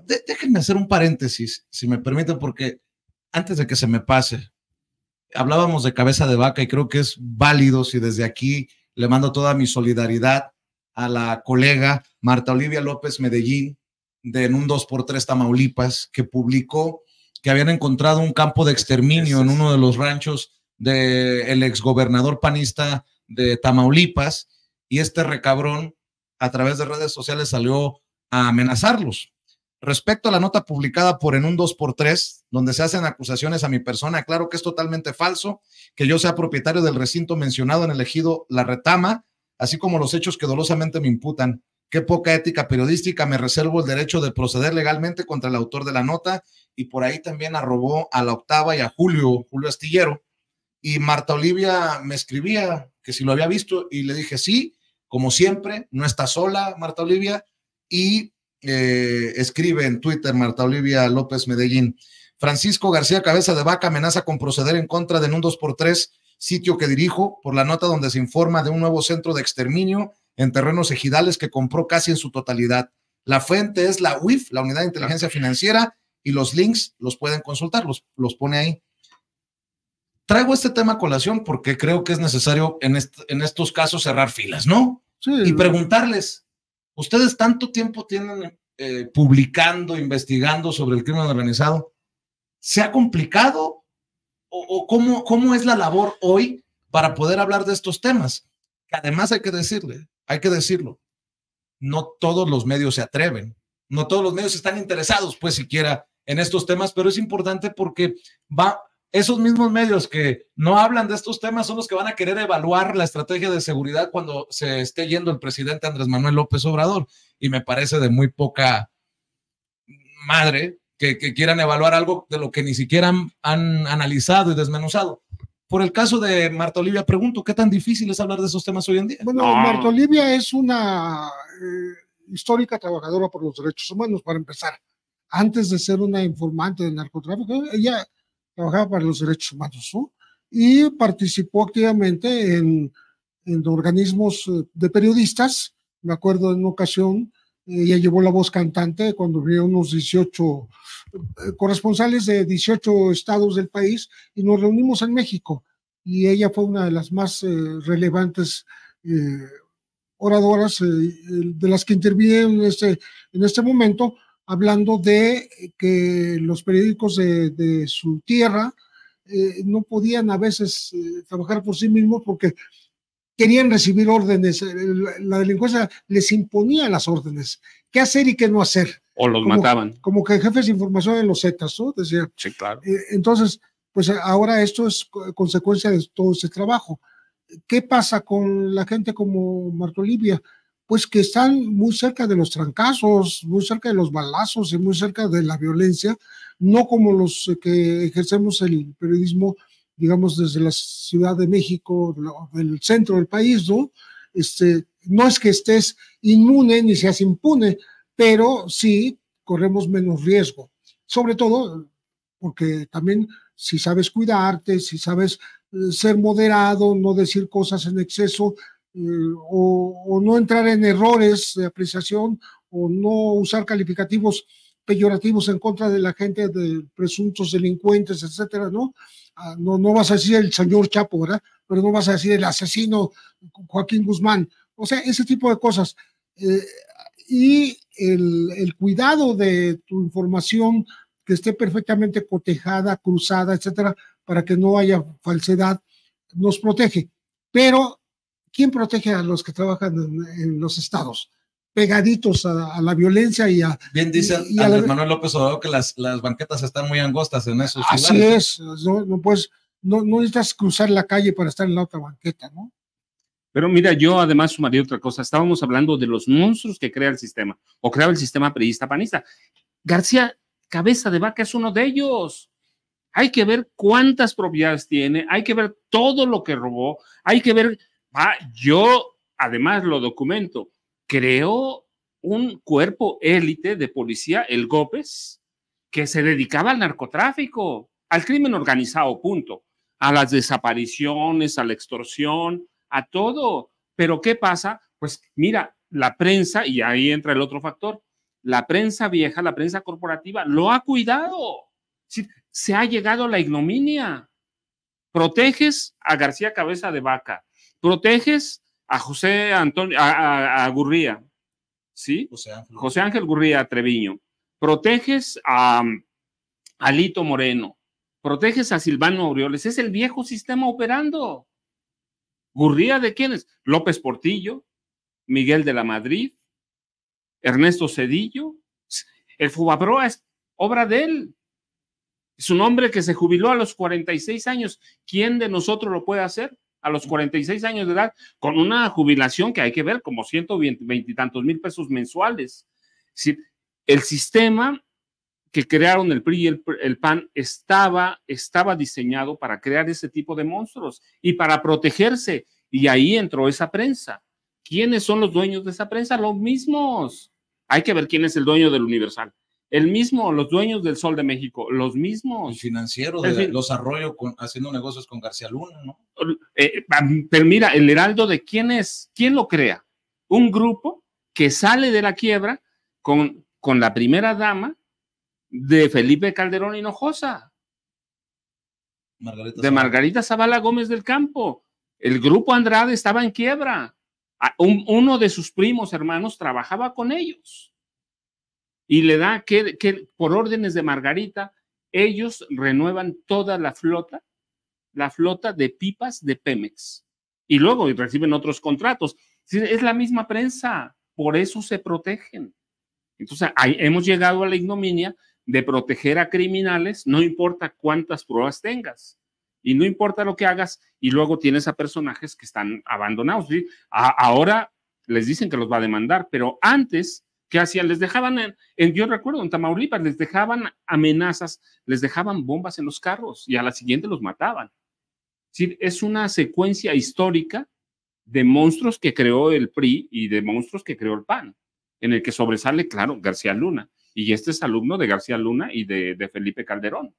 déjenme hacer un paréntesis, si me permiten, porque antes de que se me pase, hablábamos de cabeza de vaca y creo que es válido si desde aquí le mando toda mi solidaridad a la colega Marta Olivia López Medellín, de en un 2x3 Tamaulipas, que publicó que habían encontrado un campo de exterminio en uno de los ranchos del exgobernador panista de Tamaulipas, y este recabrón a través de redes sociales salió a amenazarlos. Respecto a la nota publicada por En un 2x3, donde se hacen acusaciones a mi persona, claro que es totalmente falso que yo sea propietario del recinto mencionado en el ejido La Retama, así como los hechos que dolosamente me imputan. Qué poca ética periodística, me reservo el derecho de proceder legalmente contra el autor de la nota, y por ahí también arrobó a La Octava y a Julio Astillero, y Marta Olivia me escribía que si lo había visto, y le dije sí, como siempre, no está sola Marta Olivia, y escribe en Twitter Marta Olivia López Medellín: Francisco García Cabeza de Vaca amenaza con proceder en contra de un 2x3, sitio que dirijo, por la nota donde se informa de un nuevo centro de exterminio en terrenos ejidales que compró casi en su totalidad. La fuente es la UIF, la Unidad de Inteligencia Financiera, y los links los pueden consultar, los pone ahí. Traigo este tema a colación porque creo que es necesario en estos casos cerrar filas, ¿no? Sí. Y preguntarles, ¿ustedes tanto tiempo tienen publicando, investigando sobre el crimen organizado? ¿Se ha complicado? ¿O cómo es la labor hoy para poder hablar de estos temas? Que además hay que decirlo, no todos los medios se atreven, no todos los medios están interesados, pues siquiera en estos temas, pero es importante porque esos mismos medios que no hablan de estos temas son los que van a querer evaluar la estrategia de seguridad cuando se esté yendo el presidente Andrés Manuel López Obrador, y me parece de muy poca madre que quieran evaluar algo de lo que ni siquiera han analizado y desmenuzado. Por el caso de Marta Olivia, pregunto, ¿qué tan difícil es hablar de esos temas hoy en día? Bueno, Marta Olivia es una histórica trabajadora por los derechos humanos, para empezar. Antes de ser una informante del narcotráfico, ella trabajaba para los derechos humanos, ¿no? Y participó activamente en organismos de periodistas. Me acuerdo en una ocasión, ella llevó la voz cantante cuando había unos 18 corresponsales de 18 estados del país, y nos reunimos en México, y ella fue una de las más relevantes oradoras de las que intervinieron en este momento, hablando de que los periódicos de su tierra no podían a veces trabajar por sí mismos porque querían recibir órdenes. La delincuencia les imponía las órdenes, qué hacer y qué no hacer. O los mataban. Como que jefes de información en los Zetas, ¿no? Decía. Sí, claro. Entonces, pues ahora esto es consecuencia de todo ese trabajo. ¿Qué pasa con la gente como Marta Olivia? Pues que están muy cerca de los trancazos, muy cerca de los balazos y muy cerca de la violencia, no como los que ejercemos el periodismo, digamos, desde la Ciudad de México, del centro del país, ¿no? No es que estés inmune ni seas impune, pero sí corremos menos riesgo. Sobre todo porque también si sabes cuidarte, si sabes ser moderado, no decir cosas en exceso, o no entrar en errores de apreciación, o no usar calificativos peyorativos en contra de la gente, de presuntos delincuentes, etcétera, ¿no? No vas a decir el señor Chapo, ¿verdad? Pero no vas a decir el asesino Joaquín Guzmán. O sea, ese tipo de cosas. Y el cuidado de tu información, que esté perfectamente cotejada, cruzada, etcétera, para que no haya falsedad, nos protege. Pero, ¿quién protege a los que trabajan en los estados? Pegaditos a la violencia y a... Bien dice Andrés Manuel López Obrador que las banquetas están muy angostas en esos lugares. Así es, no necesitas cruzar la calle para estar en la otra banqueta, ¿no? Pero mira, yo además sumaría otra cosa. Estábamos hablando de los monstruos que crea el sistema, o creaba el sistema priista panista. García Cabeza de Vaca es uno de ellos. Hay que ver cuántas propiedades tiene, hay que ver todo lo que robó, hay que ver... yo además lo documento. Creó un cuerpo élite de policía, el GOPES, que se dedicaba al narcotráfico, al crimen organizado, punto, a las desapariciones, a la extorsión, a todo. Pero ¿qué pasa? Pues mira, la prensa, y ahí entra el otro factor, la prensa vieja, la prensa corporativa, lo ha cuidado. Sí, se ha llegado a la ignominia. Proteges a García Cabeza de Vaca, proteges a José Antonio, a Gurría, ¿sí? José Ángel Gurría Treviño, proteges a Alito Moreno, proteges a Silvano Aureoles. Es el viejo sistema operando. ¿Gurría de quiénes? López Portillo, Miguel de la Madrid, Ernesto Zedillo. El Fobaproa es obra de él. Es un hombre que se jubiló a los 46 años. ¿Quién de nosotros lo puede hacer a los 46 años de edad? Con una jubilación que hay que ver como 120 y tantos mil pesos mensuales. Sí, el sistema que crearon el PRI y el PAN estaba diseñado para crear ese tipo de monstruos y para protegerse. Y ahí entró esa prensa. ¿Quiénes son los dueños de esa prensa? Los mismos. Hay que ver quién es el dueño del Universal. El mismo, los dueños del Sol de México, los mismos. El financiero de los Arroyo haciendo negocios con García Luna, ¿no? Pero mira, el Heraldo, ¿de quién es? ¿Quién lo crea? Un grupo que sale de la quiebra con la primera dama de Felipe Calderón Hinojosa, Margarita Zavala Gómez del Campo. El grupo Andrade estaba en quiebra. Uno de sus primos hermanos trabajaba con ellos. Y le da que por órdenes de Margarita, ellos renuevan toda la flota de pipas de Pemex. Y luego reciben otros contratos. Es la misma prensa, por eso se protegen. Entonces, hemos llegado a la ignominia de proteger a criminales, no importa cuántas pruebas tengas. Y no importa lo que hagas, y luego tienes a personajes que están abandonados. ¿Sí? Ahora les dicen que los va a demandar, pero antes, ¿qué hacían? Les dejaban, yo recuerdo en Tamaulipas, les dejaban amenazas, les dejaban bombas en los carros y a la siguiente los mataban. Sí, es una secuencia histórica de monstruos que creó el PRI y de monstruos que creó el PAN, en el que sobresale, claro, García Luna. Y este es alumno de García Luna y de Felipe Calderón.